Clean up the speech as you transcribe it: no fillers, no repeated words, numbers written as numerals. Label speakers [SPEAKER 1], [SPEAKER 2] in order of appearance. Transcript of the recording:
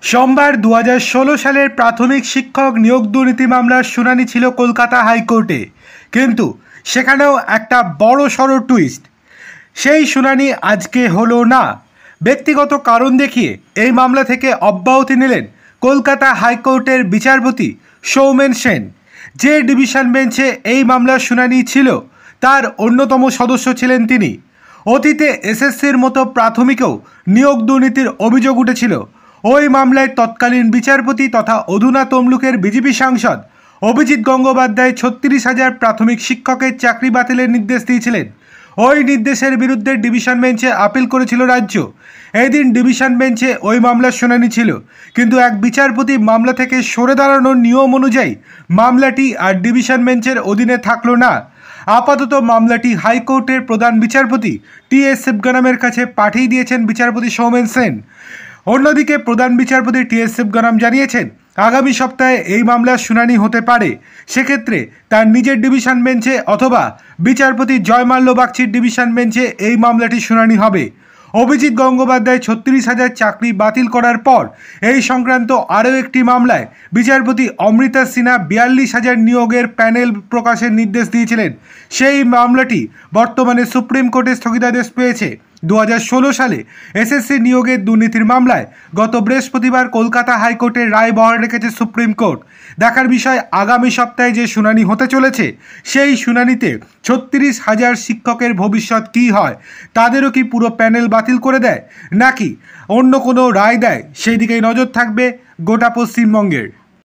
[SPEAKER 1] সোমবার 2016 সালের প্রাথমিক শিক্ষক নিয়োগ দুর্নীতি মামলার শুনানি ছিল কলকাতা হাইকোর্টে, কিন্তু সেখানেও একটা বড় সড় টুইস্ট। সেই শুনানি আজকে হলো না। ব্যক্তিগত কারণ দেখিয়ে এই মামলা থেকে অব্যাহতি নিলেন কলকাতা হাইকোর্টের বিচারপতি সৌমেন সেন। যে ডিভিশন বেঞ্চে এই মামলার শুনানি ছিল তার অন্যতম সদস্য ছিলেন তিনি। অতীতে এসএসসির মতো প্রাথমিকেও নিয়োগ দুর্নীতির অভিযোগ উঠেছিল। ওই মামলায় তৎকালীন বিচারপতি তথা অধুনা তমলুকের বিজেপি সাংসদ অভিজিৎ গঙ্গোপাধ্যায় 36,000 প্রাথমিক শিক্ষকের চাকরি বাতিলের নির্দেশ দিয়েছিলেন। ওই নির্দেশের বিরুদ্ধে ডিভিশন বেঞ্চে আপিল করেছিল রাজ্য। এই দিন ডিভিশন বেঞ্চে ওই মামলার শুনানি ছিল, কিন্তু এক বিচারপতি মামলা থেকে সরে দাঁড়ানোর নিয়ম অনুযায়ী মামলাটি আর ডিভিশন বেঞ্চের অধীনে থাকলো না। আপাতত মামলাটি হাইকোর্টের প্রধান বিচারপতি টি.এস. শিবগানামের কাছে পাঠিয়ে দিয়েছেন বিচারপতি সৌমেন সেন। অন্যদিকে প্রধান বিচারপতি টি.এস. শিবগানাম জানিয়েছেন আগামী সপ্তাহে এই মামলার শুনানি হতে পারে। সেক্ষেত্রে তার নিজের ডিভিশন বেঞ্চে অথবা বিচারপতি জয়মাল্য বাগচির ডিভিশন বেঞ্চে এই মামলাটি শুনানি হবে। অভিজিৎ গঙ্গোপাধ্যায় 36,000 চাকরি বাতিল করার পর এই সংক্রান্ত আরও একটি মামলায় বিচারপতি অমৃতা সিনহা 42,000 নিয়োগের প্যানেল প্রকাশের নির্দেশ দিয়েছিলেন। সেই মামলাটি বর্তমানে সুপ্রিম কোর্টে স্থগিতাদেশ পেয়েছে। 2016 সালে এসএসসি নিয়োগের দুর্নীতির মামলায় গত বৃহস্পতিবার কলকাতা হাইকোর্টের রায় বহাল রেখেছে সুপ্রিম কোর্ট। দেখার বিষয় আগামী সপ্তাহে যে শুনানি হতে চলেছে সেই শুনানিতে 36,000 শিক্ষকের ভবিষ্যৎ কী হয়, তাদেরও কি পুরো প্যানেল বাতিল করে দেয় নাকি অন্য কোনো রায় দেয়, সেই দিকেই নজর থাকবে গোটা পশ্চিমবঙ্গের।